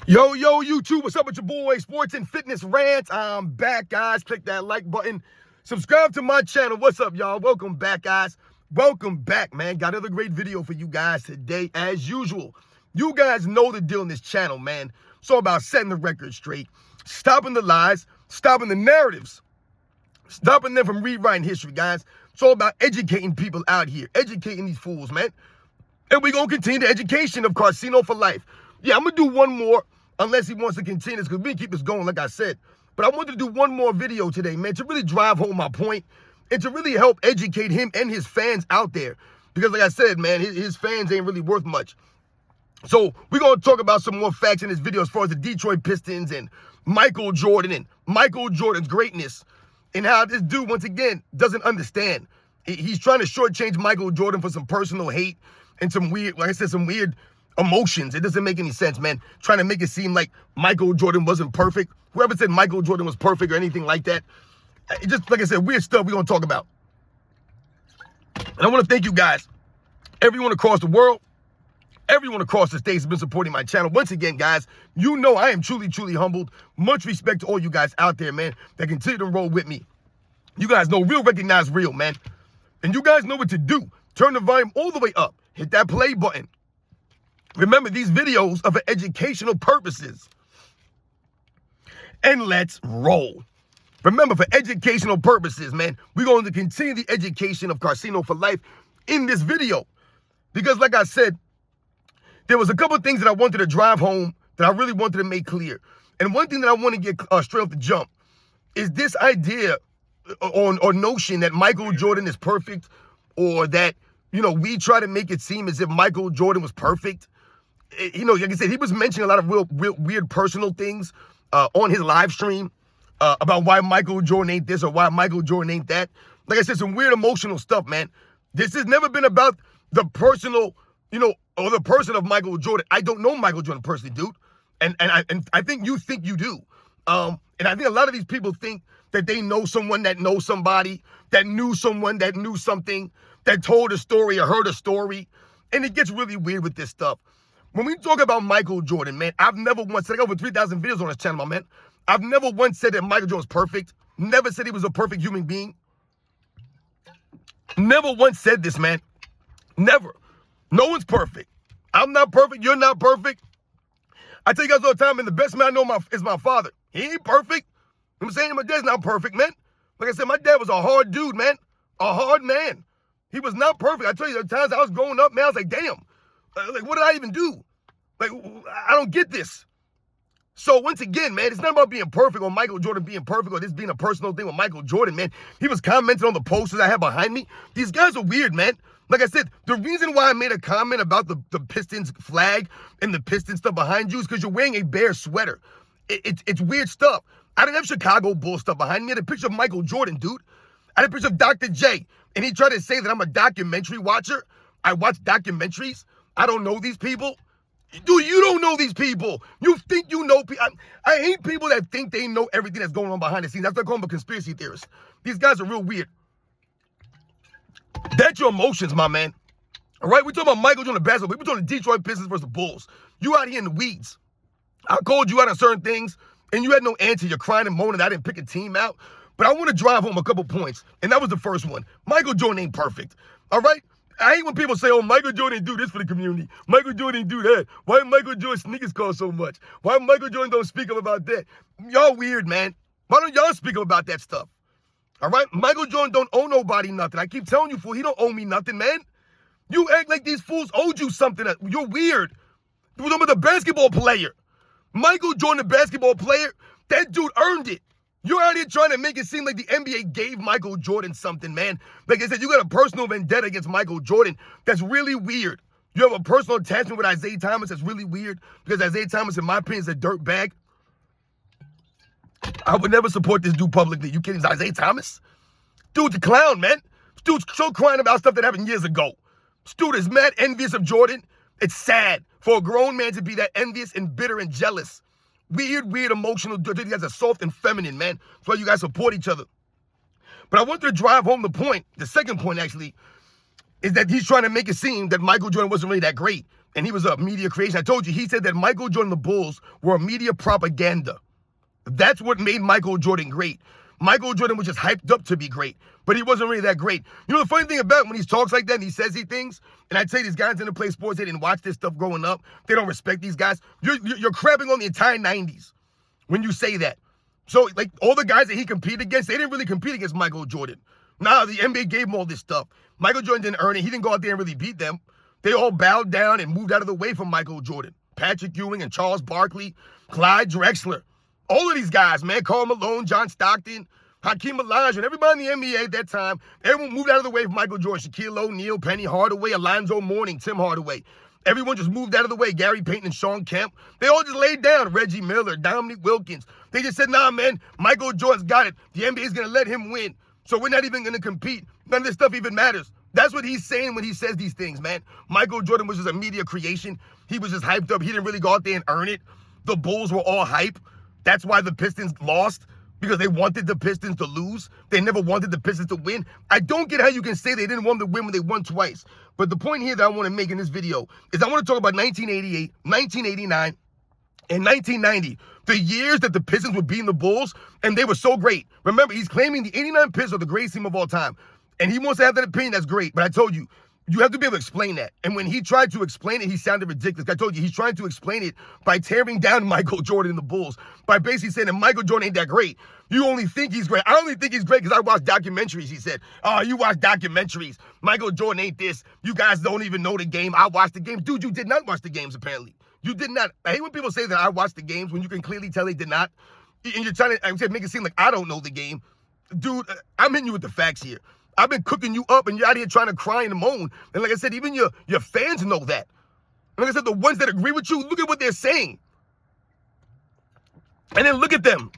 Yo, YouTube, what's up with your boy, Sports and Fitness Rants? I'm back, guys. Click that like button. Subscribe to my channel. What's up, y'all? Welcome back, guys. Welcome back, man. Got another great video for you guys today, as usual. You guys know the deal in this channel, man. It's all about setting the record straight, stopping the lies, stopping the narratives, stopping them from rewriting history, guys. It's all about educating people out here, educating these fools, man. And we're going to continue the education of Casino for Life. Yeah, I'm going to do one more, unless he wants to continue this, because we can keep this going, like I said. But I wanted to do one more video today, man, to really drive home my point and to really help educate him and his fans out there. Because like I said, man, his fans ain't really worth much. So we're going to talk about some more facts in this video as far as the Detroit Pistons and Michael Jordan and Michael Jordan's greatness and how this dude, once again, doesn't understand. He's trying to shortchange Michael Jordan for some personal hate and some weird, like I said, some weird emotions. It doesn't make any sense, man. Trying to make it seem like Michael Jordan wasn't perfect. Whoever said Michael Jordan was perfect or anything like that, it just, like I said, weird stuff we're going to talk about. And I want to thank you guys, everyone across the world, everyone across the states has been supporting my channel. Once again, guys, you know I am truly, truly humbled. Much respect to all you guys out there, man, that continue to roll with me. You guys know real recognize real, man. And you guys know what to do. Turn the volume all the way up. Hit that play button. Remember, these videos are for educational purposes. And let's roll. Remember, for educational purposes, man, we're going to continue the education of Casino for Life in this video. Because like I said, there was a couple of things that I wanted to drive home that I really wanted to make clear. And one thing that I want to get straight off the jump is this idea or notion that Michael Jordan is perfect, or that, you know, we try to make it seem as if Michael Jordan was perfect. You know, like I said, he was mentioning a lot of real weird personal things on his live stream about why Michael Jordan ain't this or why Michael Jordan ain't that. Like I said, some weird emotional stuff, man. This has never been about the personal, you know, or the person of Michael Jordan. I don't know Michael Jordan personally, dude. And I think you do. And I think a lot of these people think that they know someone that knows somebody, that knew someone that knew something, that told a story or heard a story. And it gets really weird with this stuff. When we talk about Michael Jordan, man, I've never once said, I got over 3,000 videos on this channel, my man. I've never once said that Michael Jordan was perfect. Never said he was a perfect human being. Never once said this, man. Never. No one's perfect. I'm not perfect. You're not perfect. I tell you guys all the time, and the best man I know is my father. He ain't perfect. You know what I'm saying? My dad's not perfect, man. Like I said, my dad was a hard dude, man. A hard man. He was not perfect. I tell you, the times I was growing up, man, I was like, damn. Like, what did I even do? Like, I don't get this. So, once again, man, it's not about being perfect or Michael Jordan being perfect or this being a personal thing with Michael Jordan, man. He was commenting on the posters I have behind me. These guys are weird, man. Like I said, the reason why I made a comment about the Pistons flag and the Pistons stuff behind you is because you're wearing a Bear sweater. It's weird stuff. I didn't have Chicago Bulls stuff behind me. I had a picture of Michael Jordan, dude. I had a picture of Dr. J. And he tried to say that I'm a documentary watcher. I watch documentaries. I don't know these people. Dude, you don't know these people. You think you know people. I hate people that think they know everything that's going on behind the scenes. That's what I call them a conspiracy theorist. These guys are real weird. That's your emotions, my man. All right? We're talking about Michael Jordan basketball. We're talking Detroit Pistons versus the Bulls. You out here in the weeds. I called you out on certain things, and you had no answer. You're crying and moaning. I didn't pick a team out. But I want to drive home a couple points, and that was the first one. Michael Jordan ain't perfect. All right? I hate when people say, oh, Michael Jordan didn't do this for the community. Michael Jordan didn't do that. Why Michael Jordan sneakers cost so much? Why Michael Jordan don't speak up about that? Y'all weird, man. Why don't y'all speak up about that stuff? All right? Michael Jordan don't owe nobody nothing. I keep telling you, fool, he don't owe me nothing, man. You act like these fools owed you something. You're weird. You're talking about the basketball player. Michael Jordan, the basketball player, that dude earned it. You're out here trying to make it seem like the NBA gave Michael Jordan something, man. Like I said, you got a personal vendetta against Michael Jordan. That's really weird. You have a personal attachment with Isaiah Thomas. That's really weird because Isaiah Thomas, in my opinion, is a dirtbag. I would never support this dude publicly. You kidding? Isaiah Thomas? Dude's a clown, man. This dude's so crying about stuff that happened years ago. This dude is mad envious of Jordan. It's sad for a grown man to be that envious and bitter and jealous. Weird, emotional. You guys are soft and feminine, man. That's why you guys support each other. But I wanted to drive home the point, the second point actually, is that he's trying to make it seem that Michael Jordan wasn't really that great. and he was a media creation. I told you, he said that Michael Jordan and the Bulls were a media propaganda. That's what made Michael Jordan great. Michael Jordan was just hyped up to be great, but he wasn't really that great. You know the funny thing about when he talks like that and he says these things, and I tell you, these guys in the play sports, they didn't watch this stuff growing up. They don't respect these guys. You're crapping on the entire 90s when you say that. So, like, all the guys that he competed against, they didn't really compete against Michael Jordan. Nah, the NBA gave him all this stuff. Michael Jordan didn't earn it. He didn't go out there and really beat them. They all bowed down and moved out of the way from Michael Jordan. Patrick Ewing and Charles Barkley, Clyde Drexler. All of these guys, man, Karl Malone, John Stockton, Hakeem Olajuwon, and everybody in the NBA at that time, everyone moved out of the way from Michael Jordan. Shaquille O'Neal, Penny Hardaway, Alonzo Mourning, Tim Hardaway. Everyone just moved out of the way. Gary Payton and Sean Kemp. They all just laid down. Reggie Miller, Dominique Wilkins. They just said, nah, man, Michael Jordan's got it. The NBA is going to let him win. So we're not even going to compete. None of this stuff even matters. That's what he's saying when he says these things, man. Michael Jordan was just a media creation. He was just hyped up. He didn't really go out there and earn it. The Bulls were all hype. That's why the Pistons lost, because they wanted the Pistons to lose. They never wanted the Pistons to win. I don't get how you can say they didn't want to win when they won twice. But the point here that I want to make in this video is I want to talk about 1988, 1989, and 1990. The years that the Pistons were beating the Bulls, and they were so great. Remember, he's claiming the 89 Pistons are the greatest team of all time. And he wants to have that opinion, that's great. But I told you, you have to be able to explain that. And when he tried to explain it, he sounded ridiculous. I told you, he's trying to explain it by tearing down Michael Jordan and the Bulls, by basically saying that Michael Jordan ain't that great. You only think he's great. I only think he's great because I watch documentaries, he said. Oh, you watch documentaries. Michael Jordan ain't this. You guys don't even know the game. I watched the game. Dude, you did not watch the games, apparently. You did not. I hate when people say that I watched the games when you can clearly tell they did not. And you're trying to make it seem like I don't know the game. Dude, I'm hitting you with the facts here. I've been cooking you up, and you're out here trying to cry and moan. And like I said, even your fans know that. And like I said, the ones that agree with you, look at what they're saying. And then look at them.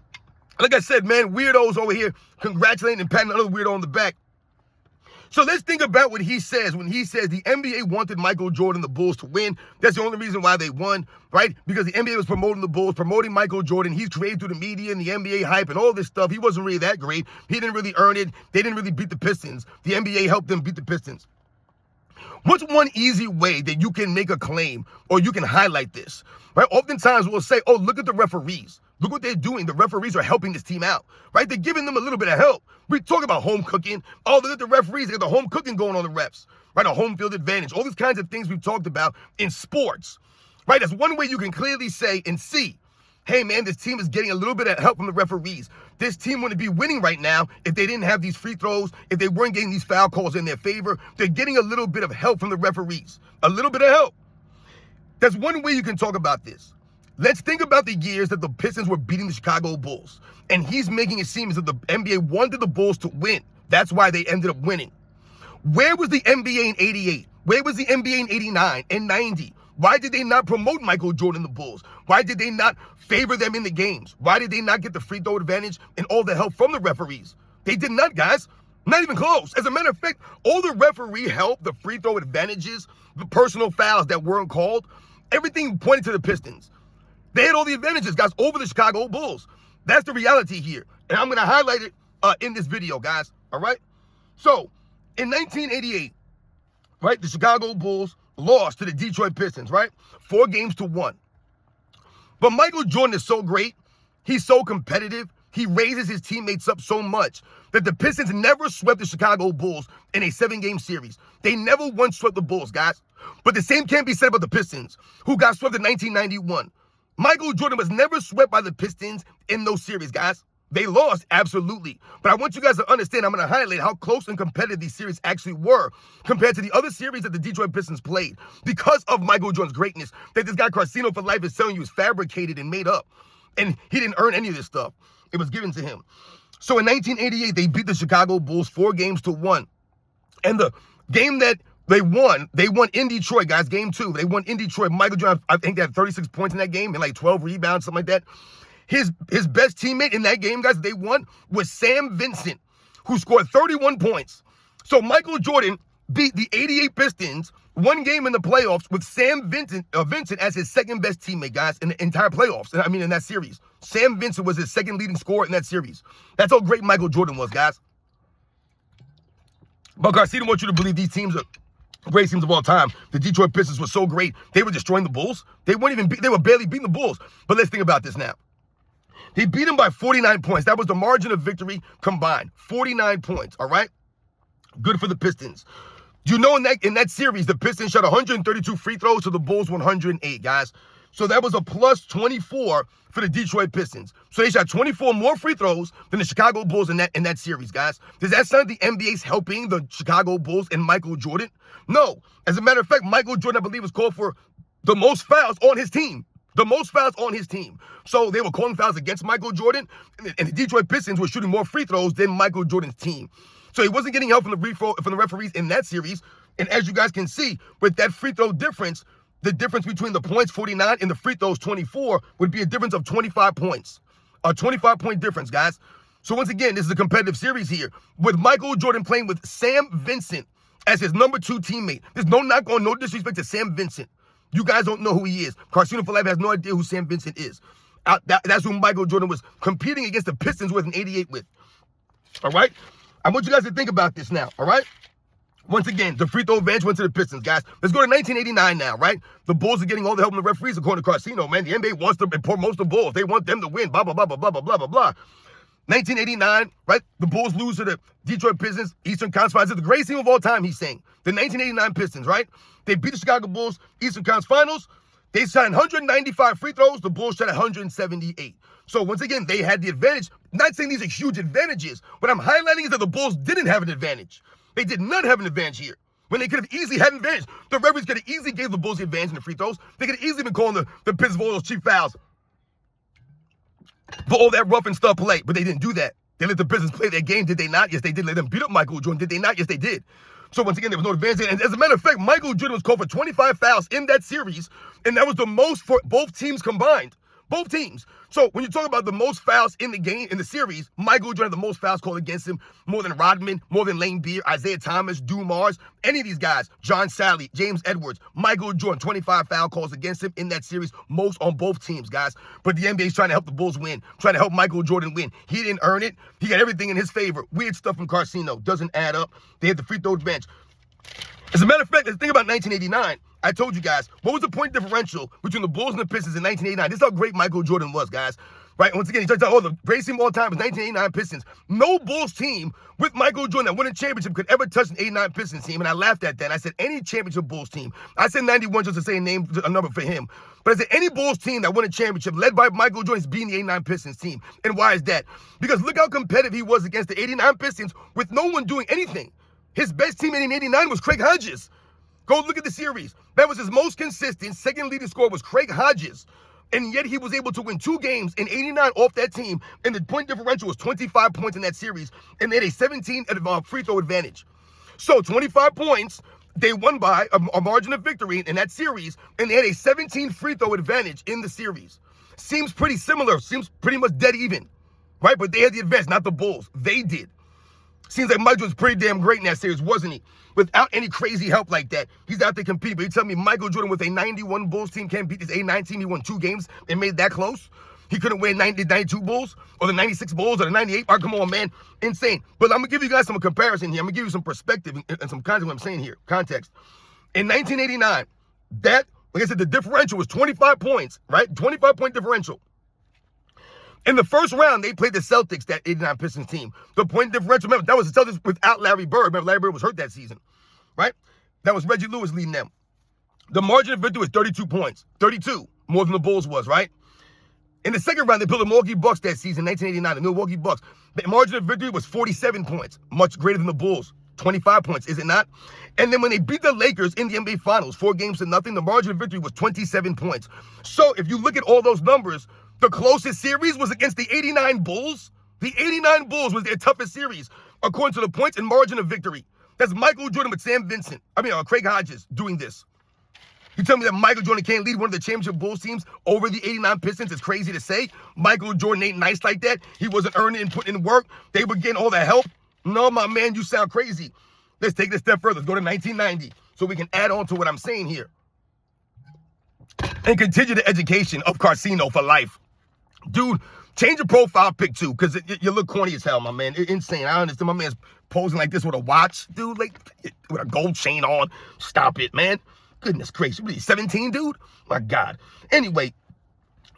Like I said, man, weirdos over here congratulating and patting another weirdo on the back. So let's think about what he says when he says the NBA wanted Michael Jordan, the Bulls, to win. That's the only reason why they won, right? Because the NBA was promoting the Bulls, promoting Michael Jordan. He's created through the media and the NBA hype and all this stuff. He wasn't really that great. He didn't really earn it. They didn't really beat the Pistons. The NBA helped them beat the Pistons. What's one easy way that you can make a claim or you can highlight this, right? Oftentimes we'll say, oh, look at the referees. Look what they're doing. The referees are helping this team out, right? They're giving them a little bit of help. We talk about home cooking. Oh, look at the referees. They got the home cooking going on the refs, right? A home field advantage. All these kinds of things we've talked about in sports, right? That's one way you can clearly say and see, hey, man, this team is getting a little bit of help from the referees. This team wouldn't be winning right now if they didn't have these free throws, if they weren't getting these foul calls in their favor. They're getting a little bit of help from the referees. A little bit of help. That's one way you can talk about this. Let's think about the years that the Pistons were beating the Chicago Bulls. And he's making it seem as if the NBA wanted the Bulls to win. That's why they ended up winning. Where was the NBA in 88? Where was the NBA in 89 and 90? Why did they not promote Michael Jordan and the Bulls? Why did they not favor them in the games? Why did they not get the free throw advantage and all the help from the referees? They did not, guys. Not even close. As a matter of fact, all the referee help, the free throw advantages, the personal fouls that weren't called, everything pointed to the Pistons. They had all the advantages, guys, over the Chicago Bulls. That's the reality here. And I'm going to highlight it in this video, guys. All right? So, in 1988, right, the Chicago Bulls lost to the Detroit Pistons, right? 4-1. But Michael Jordan is so great. He's so competitive. He raises his teammates up so much that the Pistons never swept the Chicago Bulls in a 7-game series. They never once swept the Bulls, guys. But the same can't be said about the Pistons, who got swept in 1991. Michael Jordan was never swept by the Pistons in those series, guys. They lost, absolutely. But I want you guys to understand, I'm going to highlight how close and competitive these series actually were compared to the other series that the Detroit Pistons played because of Michael Jordan's greatness that this guy Casino for Life is telling you is fabricated and made up. And he didn't earn any of this stuff. It was given to him. So in 1988, they beat the Chicago Bulls 4-1. And the game that they won in Detroit, guys, game 2. They won in Detroit. Michael Jordan, I think they had 36 points in that game and like 12 rebounds, something like that. His best teammate in that game, guys, they won, was Sam Vincent, who scored 31 points. So Michael Jordan beat the 88 Pistons one game in the playoffs with Sam Vincent as his second best teammate, guys, in the entire playoffs. I mean, in that series. Sam Vincent was his second leading scorer in that series. That's how great Michael Jordan was, guys. But Garcia wants you to believe these teams are great teams of all time. The Detroit Pistons were so great. They were destroying the Bulls. They were barely beating the Bulls. But let's think about this now. They beat them by 49 points. That was the margin of victory combined. 49 points, all right? Good for the Pistons. You know, in that series, the Pistons shot 132 free throws to the Bulls 108, guys. So that was a plus 24 for the Detroit Pistons. So they shot 24 more free throws than the Chicago Bulls in that series, guys. Does that sound like the NBA's helping the Chicago Bulls and Michael Jordan? No. As a matter of fact, Michael Jordan, I believe, was called for the most fouls on his team. The most fouls on his team. So they were calling fouls against Michael Jordan, and the Detroit Pistons were shooting more free throws than Michael Jordan's team. So he wasn't getting help from the referees in that series. And as you guys can see, with that free throw difference, the difference between the points, 49, and the free throws, 24, would be a difference of 25 points. A 25-point difference, guys. So once again, this is a competitive series here. With Michael Jordan playing with Sam Vincent as his number 2 teammate. There's no knock on, no disrespect to Sam Vincent. You guys don't know who he is. Carcino for Life has no idea who Sam Vincent is. That's who Michael Jordan was competing against the Pistons with in 88 with. All right? I want you guys to think about this now, all right? Once again, the free throw advantage went to the Pistons, guys. Let's go to 1989 now, right? The Bulls are getting all the help from the referees, according to Carcino, man. The NBA wants to import most of the Bulls. They want them to win, blah, blah, blah, blah, blah, blah, blah, blah, blah. 1989, right? The Bulls lose to the Detroit Pistons, Eastern Conference Finals. The greatest team of all time, he's saying. The 1989 Pistons, right? They beat the Chicago Bulls, Eastern Conference Finals. They shot 195 free throws. The Bulls shot 178. So once again, they had the advantage. Not saying these are huge advantages. What I'm highlighting is that the Bulls didn't have an advantage. They did not have an advantage here. When they could have easily had an advantage. The referees could have easily gave the Bulls the advantage in the free throws. They could have easily been calling the Pistons for all those cheap fouls. For all that rough and stuff play. But they didn't do that. They let the Pistons play their game. Did they not? Yes, they did. Let them beat up Michael Jordan. Did they not? Yes, they did. So once again, there was no advantage. And as a matter of fact, Michael Jordan was called for 25 fouls in that series. And that was the most for both teams combined. Both teams. So when you talk about the most fouls in the game, in the series, Michael Jordan had the most fouls called against him, more than Rodman, more than Lane Beer, Isaiah Thomas, Dumars, any of these guys, John Sally, James Edwards, Michael Jordan, 25 foul calls against him in that series, most on both teams, guys. But the NBA's trying to help the Bulls win, trying to help Michael Jordan win. He didn't earn it. He got everything in his favor. Weird stuff from Carcino. Doesn't add up. They had the free throw bench. As a matter of fact, let's think about 1989. I told you guys, what was the point differential between the Bulls and the Pistons in 1989? This is how great Michael Jordan was, guys. Right? Once again, he talks about, the greatest team of all time was 1989 Pistons. No Bulls team with Michael Jordan that won a championship could ever touch an 89 Pistons team. And I laughed at that. And I said, any championship Bulls team. I said 91 just to say a number for him. But I said, any Bulls team that won a championship led by Michael Jordan is beating the 89 Pistons team. And why is that? Because look how competitive he was against the 89 Pistons with no one doing anything. His best teammate in 89 was Craig Hodges. Go look at the series. That was his most consistent. Second leading scorer was Craig Hodges. And yet he was able to win 2 games in 89 off that team. And the point differential was 25 points in that series. And they had a 17 free throw advantage. So 25 points, they won by a margin of victory in that series. And they had a 17 free throw advantage in the series. Seems pretty similar. Seems pretty much dead even. Right? But they had the advantage, not the Bulls. They did. Seems like Mike was pretty damn great in that series, wasn't he? Without any crazy help like that. He's out there competing. But you tell me Michael Jordan with a 91 Bulls team can't beat this 89 team. He won 2 games and made that close. He couldn't win 92 Bulls or the 96 Bulls or the 98. Oh, come on, man. Insane. But I'm going to give you guys some comparison here. I'm going to give you some perspective and some context of what I'm saying here. Context. In 1989, that, like I said, the differential was 25 points, right? 25-point differential. In the first round, they played the Celtics, that 89 Pistons team. The point differential, remember, that was the Celtics without Larry Bird. Remember, Larry Bird was hurt that season, right? That was Reggie Lewis leading them. The margin of victory was 32 points. 32, more than the Bulls was, right? In the second round, they played the Milwaukee Bucks that season, 1989, the Milwaukee Bucks. The margin of victory was 47 points, much greater than the Bulls. 25 points, is it not? And then when they beat the Lakers in the NBA Finals, 4-0, the margin of victory was 27 points. So if you look at all those numbers, the closest series was against the 89 Bulls. The 89 Bulls was their toughest series, according to the points and margin of victory. That's Michael Jordan with Craig Hodges doing this. You tell me that Michael Jordan can't lead one of the championship Bulls teams over the 89 Pistons? It's crazy to say. Michael Jordan ain't nice like that. He wasn't earning and putting in work. They were getting all the help. No, my man, you sound crazy. Let's take it a step further. Let's go to 1990 so we can add on to what I'm saying here. And continue the education of Carcino for life. Dude Change your profile pic too, because you look corny as hell, my man. Insane. I understand my man's posing like this with a watch, dude, like with a gold chain on. Stop it, man. Goodness gracious. What are you, 17, dude? My God. Anyway,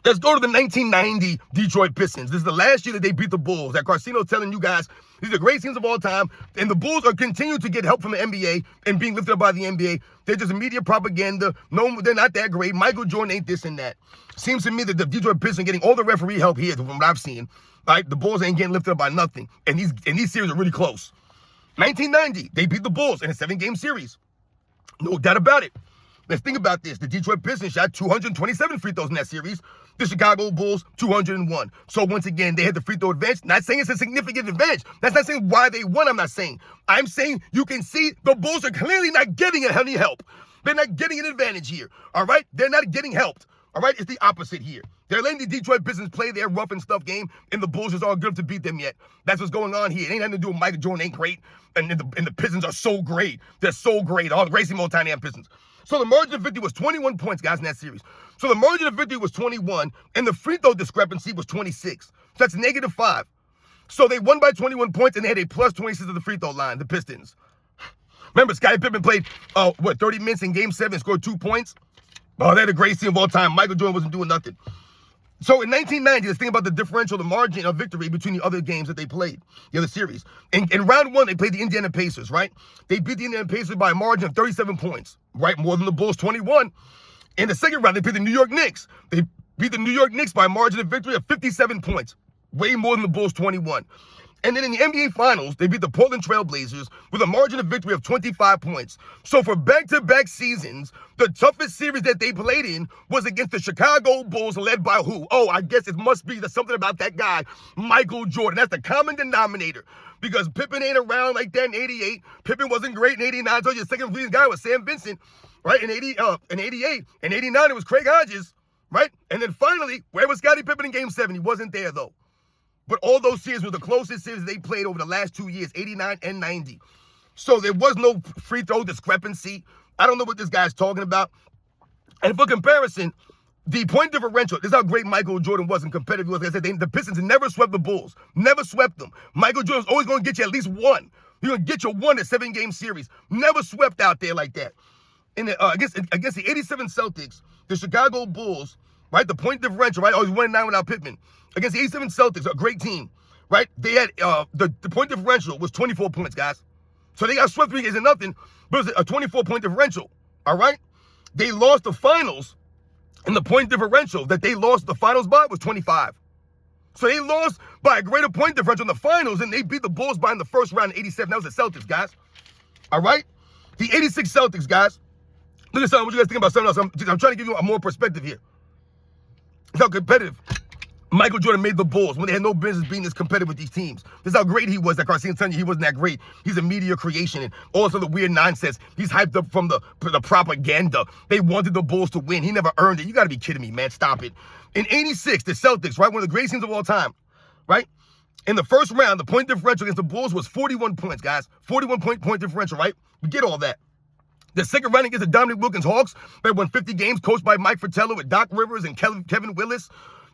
let's go to the 1990 Detroit Pistons. This is the last year that they beat the Bulls. That Carcino's telling you guys, these are the great teams of all time. And the Bulls are continuing to get help from the NBA and being lifted up by the NBA. They're just media propaganda. No, they're not that great. Michael Jordan ain't this and that. Seems to me that the Detroit Pistons are getting all the referee help here from what I've seen. Right? The Bulls ain't getting lifted up by nothing. And these series are really close. 1990, they beat the Bulls in a 7-game series. No doubt about it. Let's think about this. The Detroit Pistons shot 227 free throws in that series. The Chicago Bulls, 201. So once again, they had the free throw advantage. Not saying it's a significant advantage. That's not saying why they won, I'm not saying. I'm saying you can see the Bulls are clearly not getting any help. They're not getting an advantage here, all right? They're not getting helped, all right? It's the opposite here. They're letting the Detroit Pistons play their rough and stuff game, and the Bulls just aren't good enough to beat them yet. That's what's going on here. It ain't nothing to do with Michael Jordan ain't great, and the Pistons are so great. They're so great. All the racing Montana Pistons. So the margin of victory was 21 points, guys, in that series. So the margin of victory was 21, and the free throw discrepancy was 26. So that's -5. So they won by 21 points, and they had a plus 26 at the free throw line, the Pistons. Remember, Scottie Pippen played, 30 minutes in Game 7 and scored 2 points? Oh, they're the greatest team of all time. Michael Jordan wasn't doing nothing. So in 1990, let's think about the differential, the margin of victory between the other games that they played, the other series. In round 1, they played the Indiana Pacers, right? They beat the Indiana Pacers by a margin of 37 points, right? More than the Bulls, 21. In the second round, they played the New York Knicks. They beat the New York Knicks by a margin of victory of 57 points, way more than the Bulls, 21. And then in the NBA Finals, they beat the Portland Trail Blazers with a margin of victory of 25 points. So for back-to-back seasons, the toughest series that they played in was against the Chicago Bulls, led by who? Oh, I guess it must be something about that guy, Michael Jordan. That's the common denominator. Because Pippen ain't around like that in 88. Pippen wasn't great in 89. So your second leading guy was Sam Vincent, right? In 88. In 89, it was Craig Hodges, right? And then finally, where was Scottie Pippen in Game 7? He wasn't there, though. But all those series were the closest series they played over the last 2 years, 89 and 90. So there was no free throw discrepancy. I don't know what this guy's talking about. And for comparison, the point differential, this is how great Michael Jordan was in competitive. Like I said, the Pistons never swept the Bulls. Never swept them. Michael Jordan's always going to get you at least one. You're going to get your one in a 7-game series. Never swept out there like that. Against the 87 Celtics, the Chicago Bulls, right, the point differential, right, always 1-9 without Pippen. Against the 87 Celtics, a great team, right? They had, the point differential was 24 points, guys. So they got swept 3 games to nothing, but it was a 24-point differential, all right? They lost the finals, and the point differential that they lost the finals by was 25. So they lost by a greater point differential in the finals, and they beat the Bulls by in the first round in 87. That was the Celtics, guys, all right? The 86 Celtics, guys. Look at something. What you guys think about something else? I'm trying to give you a more perspective here. It's how competitive Michael Jordan made the Bulls when they had no business being this competitive with these teams. This is how great he was. That Carcino's telling you he wasn't that great. He's a media creation and all this other weird nonsense. He's hyped up from the propaganda. They wanted the Bulls to win. He never earned it. You got to be kidding me, man. Stop it. In 86, the Celtics, right, one of the greatest teams of all time, right? In the first round, the point differential against the Bulls was 41 points, guys. 41-point differential, right? We get all that. The second round against the Dominique Wilkins Hawks, they won 50 games, coached by Mike Fratello with Doc Rivers and Kevin Willis.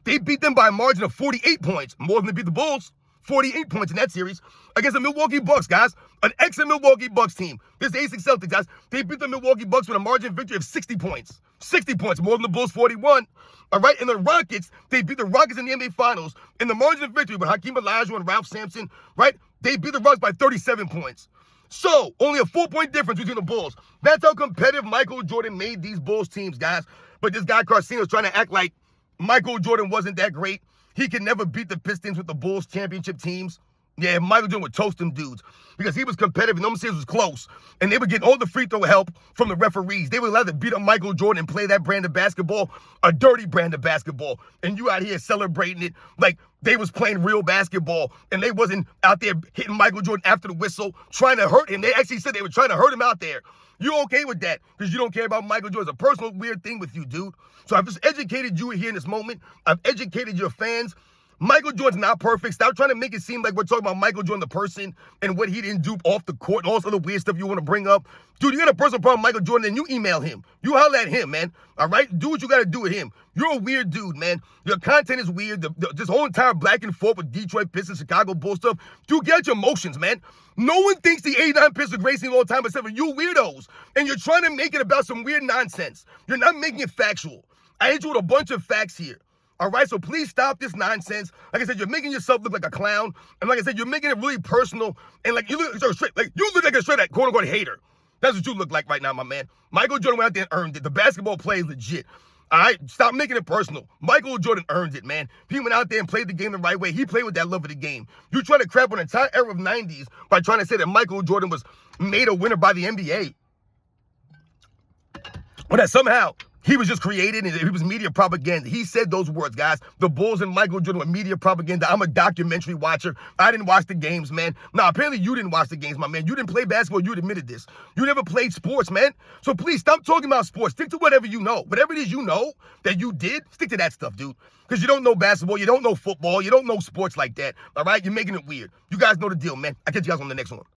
They beat them by a margin of 48 points, more than they beat the Bulls. 48 points in that series against the Milwaukee Bucks, guys. An excellent Milwaukee Bucks team. This is 86 Celtics, guys. They beat the Milwaukee Bucks with a margin of victory of 60 points. 60 points, more than the Bulls, 41. All right, and the Rockets, they beat the Rockets in the NBA Finals in the margin of victory with Hakeem Olajuwon and Ralph Sampson, right? They beat the Rockets by 37 points. So, only a 4-point difference between the Bulls. That's how competitive Michael Jordan made these Bulls teams, guys. But this guy Carcino's trying to act like Michael Jordan wasn't that great. He could never beat the Pistons with the Bulls championship teams. Yeah, Michael Jordan would toast them dudes because he was competitive and those series was close. And they would get all the free throw help from the referees. They would allow to beat up Michael Jordan and play that brand of basketball, a dirty brand of basketball. And you out here celebrating it like they was playing real basketball and they wasn't out there hitting Michael Jordan after the whistle, trying to hurt him. They actually said they were trying to hurt him out there. You okay with that because you don't care about Michael Jordan. It's a personal weird thing with you, dude. So I've just educated you here in this moment. I've educated your fans. Michael Jordan's not perfect. Stop trying to make it seem like we're talking about Michael Jordan, the person, and what he didn't do off the court and all this other weird stuff you want to bring up. Dude, you got a personal problem with Michael Jordan, and you email him. You holler at him, man. All right? Do what you got to do with him. You're a weird dude, man. Your content is weird. This whole entire back and forth with Detroit Pistons, Chicago Bulls stuff. Dude, get out your emotions, man. No one thinks the 89 Pistons are great team all the time except for you weirdos. And you're trying to make it about some weird nonsense. You're not making it factual. I hit you with a bunch of facts here. All right, so please stop this nonsense. Like I said, you're making yourself look like a clown, and like I said, you're making it really personal. And like you look straight, like a straight quote unquote hater. That's what you look like right now, my man. Michael Jordan went out there and earned it. The basketball play is legit. All right, stop making it personal. Michael Jordan earned it, man. He went out there and played the game the right way. He played with that love of the game. You try to crap on the entire era of '90s by trying to say that Michael Jordan was made a winner by the NBA. Or that somehow he was just created and he was media propaganda. He said those words, guys. The Bulls and Michael Jordan were media propaganda. I'm a documentary watcher. I didn't watch the games, man. Nah, apparently you didn't watch the games, my man. You didn't play basketball. You admitted this. You never played sports, man. So please stop talking about sports. Stick to whatever you know. Whatever it is you know that you did, stick to that stuff, dude. Because you don't know basketball. You don't know football. You don't know sports like that. All right? You're making it weird. You guys know the deal, man. I'll catch you guys on the next one.